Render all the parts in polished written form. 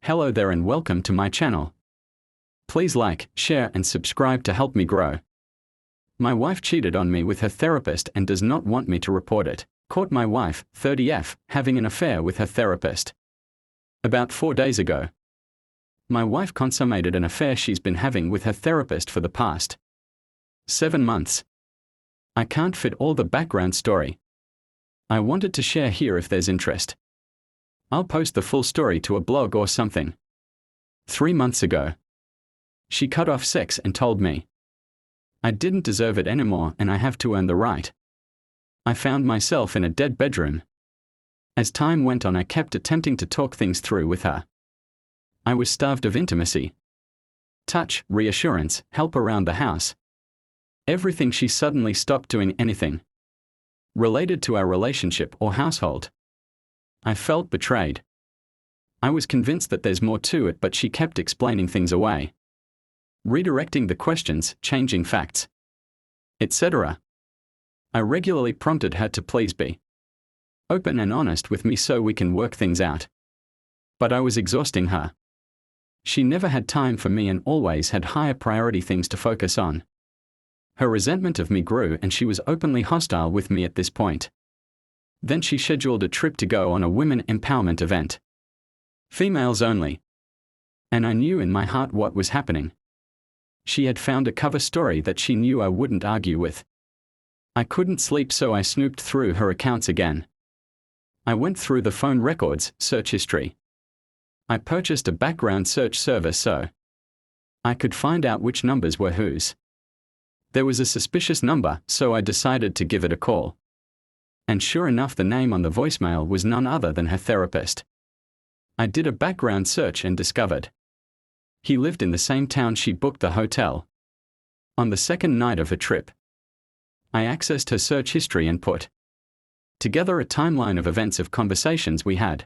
Hello there and welcome to my channel. Please like, share and subscribe to help me grow. My wife cheated on me with her therapist and does not want me to report it. Caught my wife, 30F, having an affair with her therapist. About 4 days ago, my wife consummated an affair she's been having with her therapist for the past 7 months. I can't fit all the background story. I wanted to share here if there's interest. I'll post the full story to a blog or something. 3 months ago, she cut off sex and told me I didn't deserve it anymore and I have to earn the right. I found myself in a dead bedroom. As time went on, I kept attempting to talk things through with her. I was starved of intimacy, touch, reassurance, help around the house. Everything. She suddenly stopped doing anything related to our relationship or household. I felt betrayed. I was convinced that there's more to it, but she kept explaining things away, redirecting the questions, changing facts, etc. I regularly prompted her to please be open and honest with me so we can work things out. But I was exhausting her. She never had time for me and always had higher priority things to focus on. Her resentment of me grew and she was openly hostile with me at this point. Then she scheduled a trip to go on a women empowerment event. Females only. And I knew in my heart what was happening. She had found a cover story that she knew I wouldn't argue with. I couldn't sleep, so I snooped through her accounts again. I went through the phone records, search history. I purchased a background search service so I could find out which numbers were whose. There was a suspicious number, so I decided to give it a call. And sure enough, the name on the voicemail was none other than her therapist. I did a background search and discovered he lived in the same town she booked the hotel. On the second night of her trip, I accessed her search history and put together a timeline of events of conversations we had,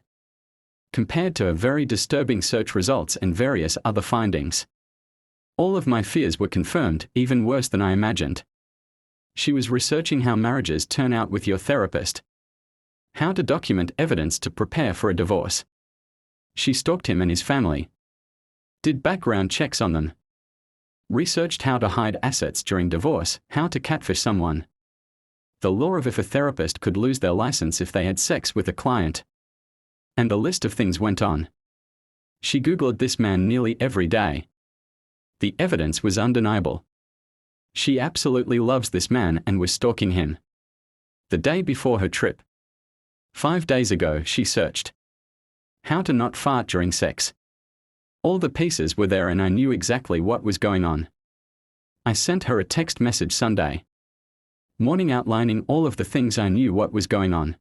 compared to her very disturbing search results and various other findings. All of my fears were confirmed, even worse than I imagined. She was researching how marriages turn out with your therapist, how to document evidence to prepare for a divorce. She stalked him and his family, did background checks on them, researched how to hide assets during divorce, how to catfish someone, the law of if a therapist could lose their license if they had sex with a client. And the list of things went on. She Googled this man nearly every day. The evidence was undeniable. She absolutely loves this man and was stalking him. The day before her trip, 5 days ago, she searched how to not fart during sex. All the pieces were there and I knew exactly what was going on. I sent her a text message Sunday morning outlining all of the things I knew what was going on.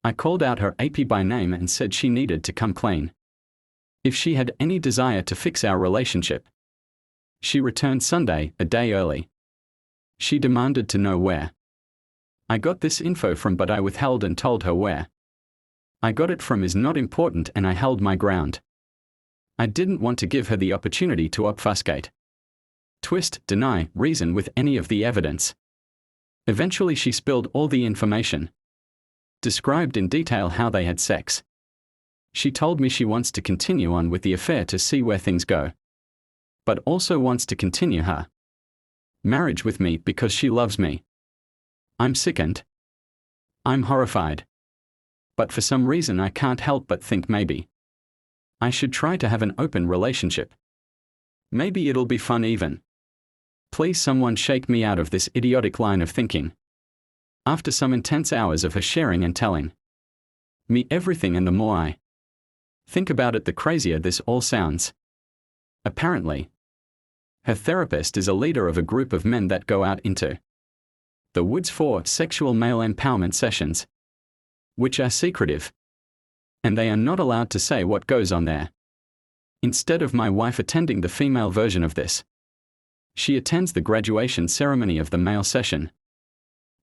I called out her AP by name and said she needed to come clean if she had any desire to fix our relationship. She returned Sunday, a day early. She demanded to know where I got this info from, but I withheld and told her where I got it from is not important, and I held my ground. I didn't want to give her the opportunity to obfuscate, twist, deny, reason with any of the evidence. Eventually she spilled all the information, described in detail how they had sex. She told me she wants to continue on with the affair to see where things go, but also wants to continue her marriage with me because she loves me. I'm sickened. I'm horrified. But for some reason I can't help but think maybe I should try to have an open relationship. Maybe it'll be fun even. Please someone shake me out of this idiotic line of thinking. After some intense hours of her sharing and telling me everything, and the more I think about it, the crazier this all sounds. Apparently, her therapist is a leader of a group of men that go out into the woods for sexual male empowerment sessions, which are secretive, and they are not allowed to say what goes on there. Instead of my wife attending the female version of this, she attends the graduation ceremony of the male session,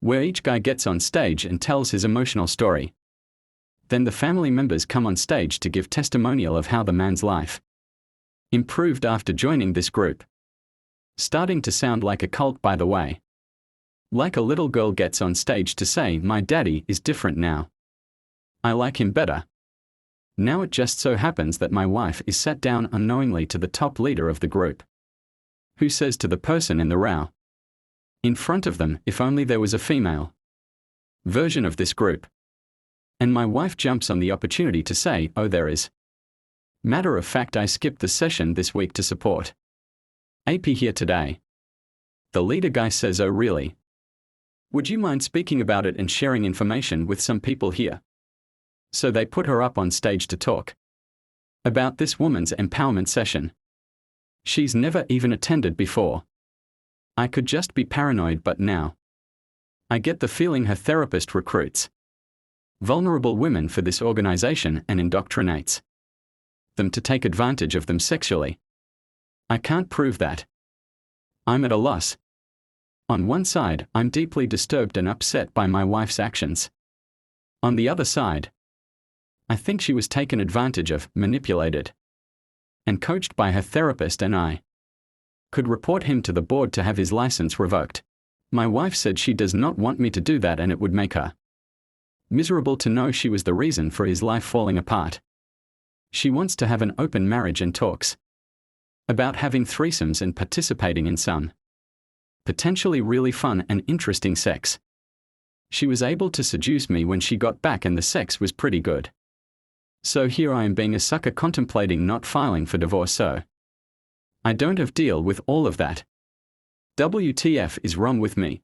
where each guy gets on stage and tells his emotional story. Then the family members come on stage to give testimonial of how the man's life improved after joining this group. Starting to sound like a cult, by the way. Like a little girl gets on stage to say, "My daddy is different now. I like him better." Now it just so happens that my wife is sat down unknowingly to the top leader of the group, who says to the person in the row in front of them, if only there was a female version of this group. And my wife jumps on the opportunity to say, oh, there is. Matter of fact, I skipped the session this week to support AP here today. The leader guy says, oh really? Would you mind speaking about it and sharing information with some people here? So they put her up on stage to talk about this woman's empowerment session. She's never even attended before. I could just be paranoid, but now I get the feeling her therapist recruits vulnerable women for this organization and indoctrinates them to take advantage of them sexually. I can't prove that. I'm at a loss. On one side, I'm deeply disturbed and upset by my wife's actions. On the other side, I think she was taken advantage of, manipulated, and coached by her therapist, and I could report him to the board to have his license revoked. My wife said she does not want me to do that, and it would make her miserable to know she was the reason for his life falling apart. She wants to have an open marriage and talks about having threesomes and participating in some potentially really fun and interesting sex. She was able to seduce me when she got back, and the sex was pretty good. So here I am being a sucker contemplating not filing for divorce, so I don't have to deal with all of that. WTF is wrong with me?